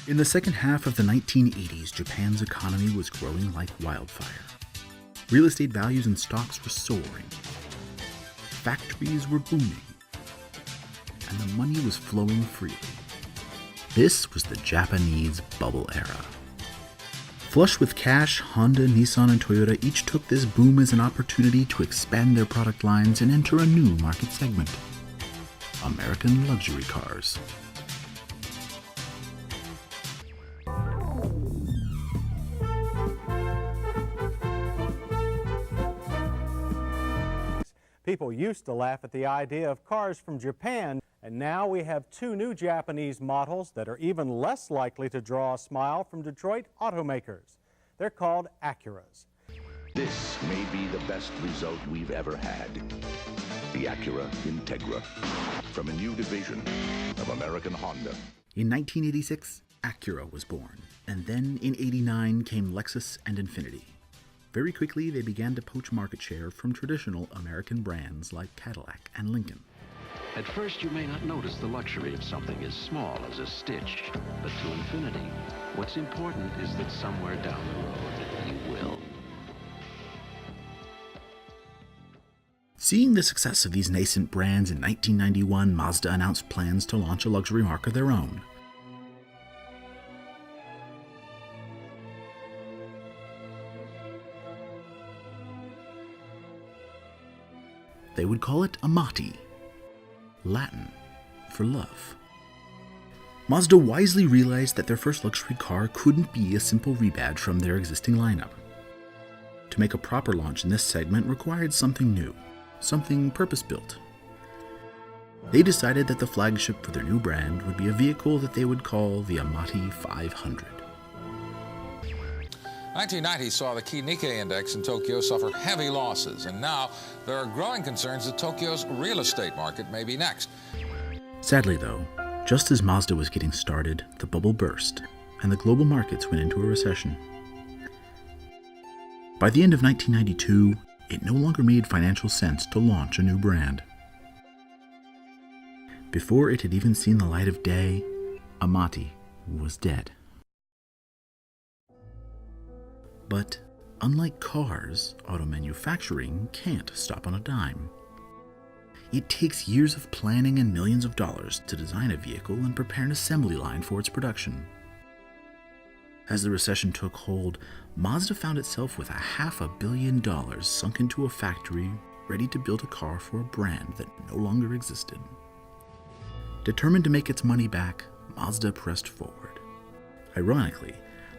In the second half of the 1980s, Japan's economy was growing like wildfire. Real estate values and stocks were soaring. Factories were booming. And the money was flowing freely. This was the Japanese bubble era. Flush with cash, Honda, Nissan, and Toyota each took this boom as an opportunity to expand their product lines and enter a new market segment: American luxury cars. People used to laugh at the idea of cars from Japan, and now we have two new Japanese models that are even less likely to draw a smile from Detroit automakers. They're called Acuras. This may be the best result we've ever had. The Acura Integra, from a new division of American Honda. In 1986, Acura was born, and then in '89 came Lexus and Infiniti. Very quickly, they began to poach market share from traditional American brands like Cadillac and Lincoln. At first, you may not notice the luxury of something as small as a stitch, but to Infiniti, what's important is that somewhere down the road, you will. Seeing the success of these nascent brands, in 1991, Mazda announced plans to launch a luxury marque of their own. They would call it Amati, Latin for love. Mazda wisely realized that their first luxury car couldn't be a simple rebadge from their existing lineup. To make a proper launch in this segment required something new, something purpose-built. They decided that the flagship for their new brand would be a vehicle that they would call the Amati 500. 1990 saw the key Nikkei index in Tokyo suffer heavy losses, and now there are growing concerns that Tokyo's real estate market may be next. Sadly, though, just as Mazda was getting started, the bubble burst, and the global markets went into a recession. By the end of 1992, it no longer made financial sense to launch a new brand. Before it had even seen the light of day, Amati was dead. But unlike cars, auto manufacturing can't stop on a dime. It takes years of planning and millions of dollars to design a vehicle and prepare an assembly line for its production. As the recession took hold, Mazda found itself with $500 million sunk into a factory ready to build a car for a brand that no longer existed. Determined to make its money back, Mazda pressed forward. Ironically,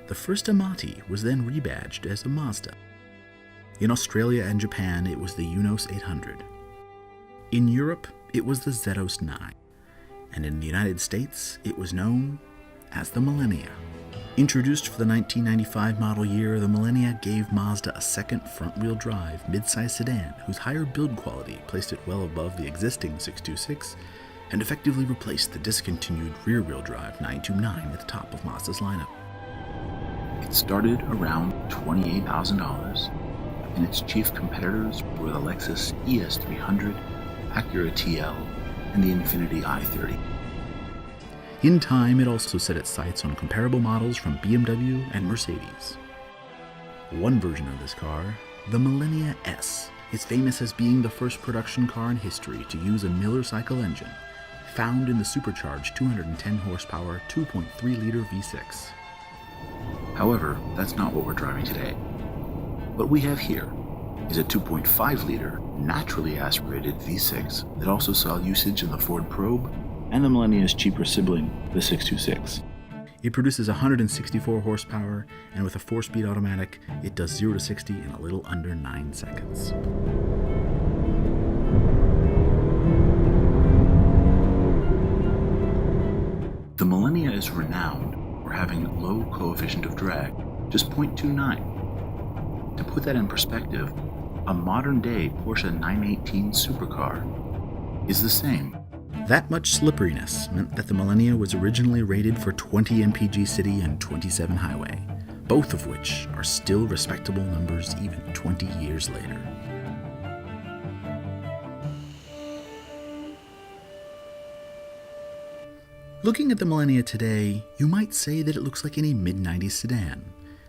the first Amati was then rebadged as a Mazda. In Australia and Japan, it was the Unos 800. In Europe, it was the Zetos 9. And in the United States, it was known as the Millenia. Introduced for the 1995 model year, the Millenia gave Mazda a second front-wheel drive midsize sedan whose higher build quality placed it well above the existing 626 and effectively replaced the discontinued rear-wheel drive 929 at the top of Mazda's lineup. It started around $28,000, and its chief competitors were the Lexus ES300, Acura TL, and the Infiniti i30. In time, it also set its sights on comparable models from BMW and Mercedes. One version of this car, the Millenia S, is famous as being the first production car in history to use a Miller cycle engine, found in the supercharged 210 horsepower 2.3-liter V6. However, that's not what we're driving today. What we have here is a 2.5-liter naturally aspirated V6 that also saw usage in the Ford Probe and the Millenia's cheaper sibling, the 626. It produces 164 horsepower, and with a 4-speed automatic, it does 0 to 60 in a little under 9 seconds. The Millenia is renowned for having low coefficient of drag, just 0.29. To put that in perspective, a modern-day Porsche 918 supercar is the same. That much slipperiness meant that the Millenia was originally rated for 20 mpg city and 27 highway, both of which are still respectable numbers even 20 years later. Looking at the Millennia today, you might say that it looks like any mid-90s sedan,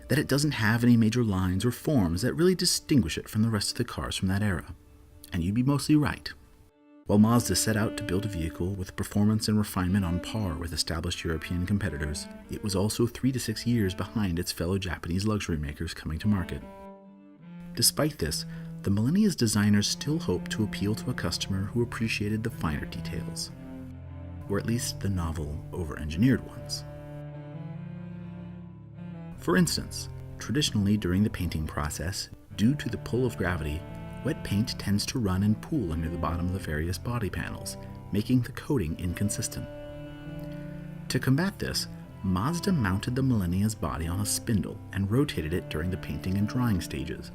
that it doesn't have any major lines or forms that really distinguish it from the rest of the cars from that era. And you'd be mostly right. While Mazda set out to build a vehicle with performance and refinement on par with established European competitors, it was also 3 to 6 years behind its fellow Japanese luxury makers coming to market. Despite this, the Millennia's designers still hoped to appeal to a customer who appreciated the finer details, or at least the novel, over-engineered ones. For instance, traditionally during the painting process, due to the pull of gravity, wet paint tends to run and pool under the bottom of the various body panels, making the coating inconsistent. To combat this, Mazda mounted the Millennia's body on a spindle and rotated it during the painting and drying stages,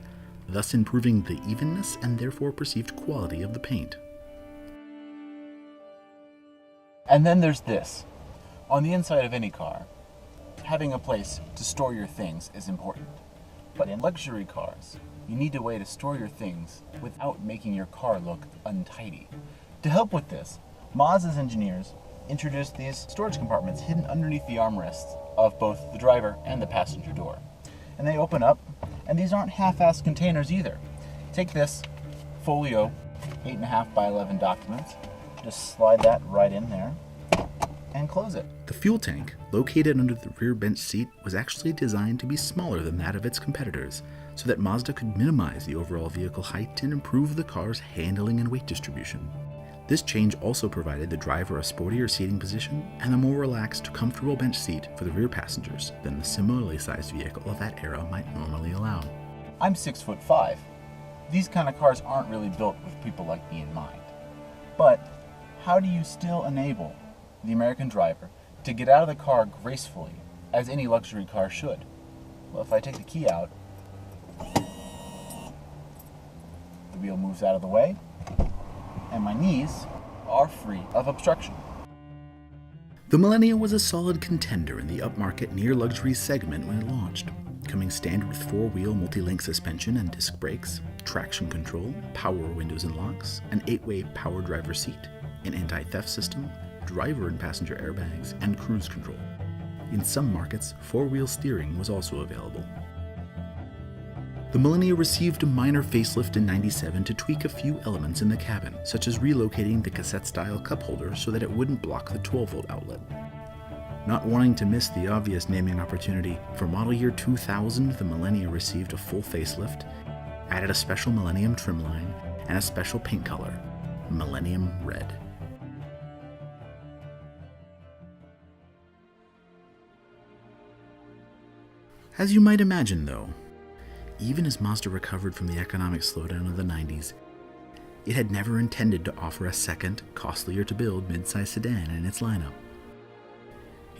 thus improving the evenness and therefore perceived quality of the paint. And then there's this. On the inside of any car, having a place to store your things is important. But in luxury cars, you need a way to store your things without making your car look untidy. To help with this, Mazda's engineers introduced these storage compartments hidden underneath the armrests of both the driver and the passenger door. And they open up, and these aren't half-assed containers either. Take this folio 8.5 by 11 document, just slide that right in there and close it. The fuel tank, located under the rear bench seat, was actually designed to be smaller than that of its competitors, so that Mazda could minimize the overall vehicle height and improve the car's handling and weight distribution. This change also provided the driver a sportier seating position and a more relaxed, comfortable bench seat for the rear passengers than the similarly sized vehicle of that era might normally allow. I'm 6'5". These kind of cars aren't really built with people like me in mind. But how do you still enable the American driver to get out of the car gracefully, as any luxury car should? Well, if I take the key out, the wheel moves out of the way, and my knees are free of obstruction. The Millennia was a solid contender in the upmarket near-luxury segment when it launched, coming standard with 4-wheel multi-link suspension and disc brakes, traction control, power windows and locks, an 8-way power driver seat, an anti-theft system, driver and passenger airbags, and cruise control. In some markets, 4-wheel steering was also available. The Millennia received a minor facelift in '97 to tweak a few elements in the cabin, such as relocating the cassette-style cup holder so that it wouldn't block the 12-volt outlet. Not wanting to miss the obvious naming opportunity, for model year 2000, the Millennia received a full facelift, added a special Millennium trim line, and a special paint color, Millennium Red. As you might imagine, though, even as Mazda recovered from the economic slowdown of the 90s, it had never intended to offer a second, costlier-to-build midsize sedan in its lineup.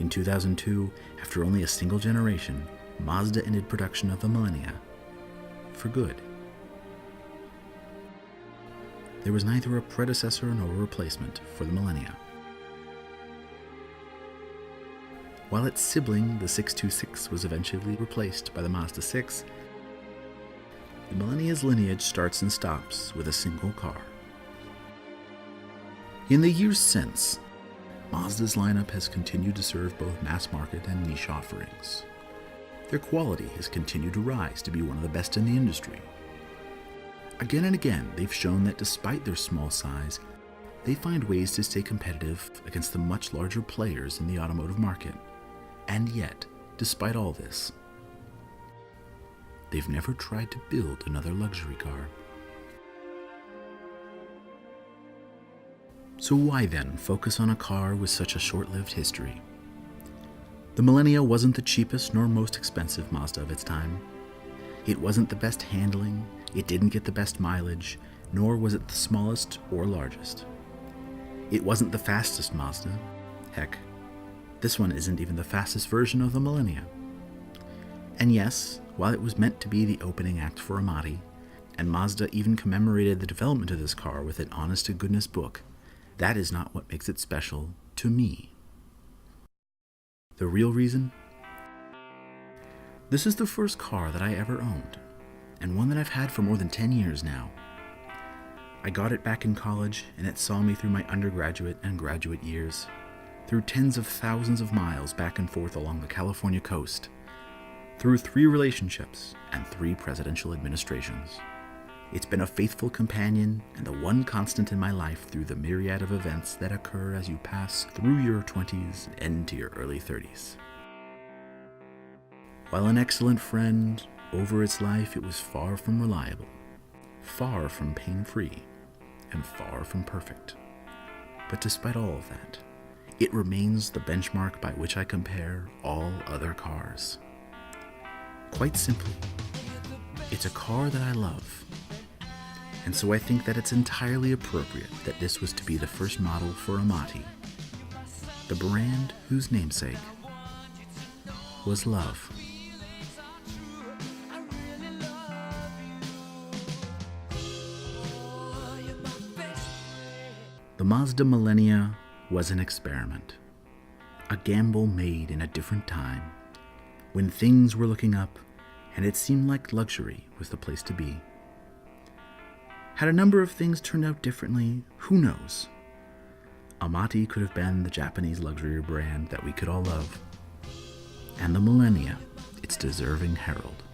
In 2002, after only a single generation, Mazda ended production of the Millennia for good. There was neither a predecessor nor a replacement for the Millennia. While its sibling, the 626, was eventually replaced by the Mazda 6, the Millennia's lineage starts and stops with a single car. In the years since, Mazda's lineup has continued to serve both mass market and niche offerings. Their quality has continued to rise to be one of the best in the industry. Again and again, they've shown that despite their small size, they find ways to stay competitive against the much larger players in the automotive market. And yet, despite all this, they've never tried to build another luxury car. So why then focus on a car with such a short-lived history? The Millennia wasn't the cheapest nor most expensive Mazda of its time. It wasn't the best handling, it didn't get the best mileage, nor was it the smallest or largest. It wasn't the fastest Mazda. Heck, this one isn't even the fastest version of the Millennia. And yes, while it was meant to be the opening act for Amati, and Mazda even commemorated the development of this car with an honest-to-goodness book, that is not what makes it special to me. The real reason? This is the first car that I ever owned, and one that I've had for more than 10 years now. I got it back in college, and it saw me through my undergraduate and graduate years. through tens of thousands of miles back and forth along the California coast, through 3 relationships and 3 presidential administrations. It's been a faithful companion and the one constant in my life through the myriad of events that occur as you pass through your 20s and into your early 30s. While an excellent friend, over its life it was far from reliable, far from pain-free, and far from perfect. But despite all of that, it remains the benchmark by which I compare all other cars. Quite simply, it's a car that I love. And so I think that it's entirely appropriate that this was to be the first model for Amati, the brand whose namesake was love. The Mazda Millennia was an experiment, a gamble made in a different time, when things were looking up and it seemed like luxury was the place to be. Had a number of things turned out differently, who knows? Amati could have been the Japanese luxury brand that we could all love, and the Millennia its deserving herald.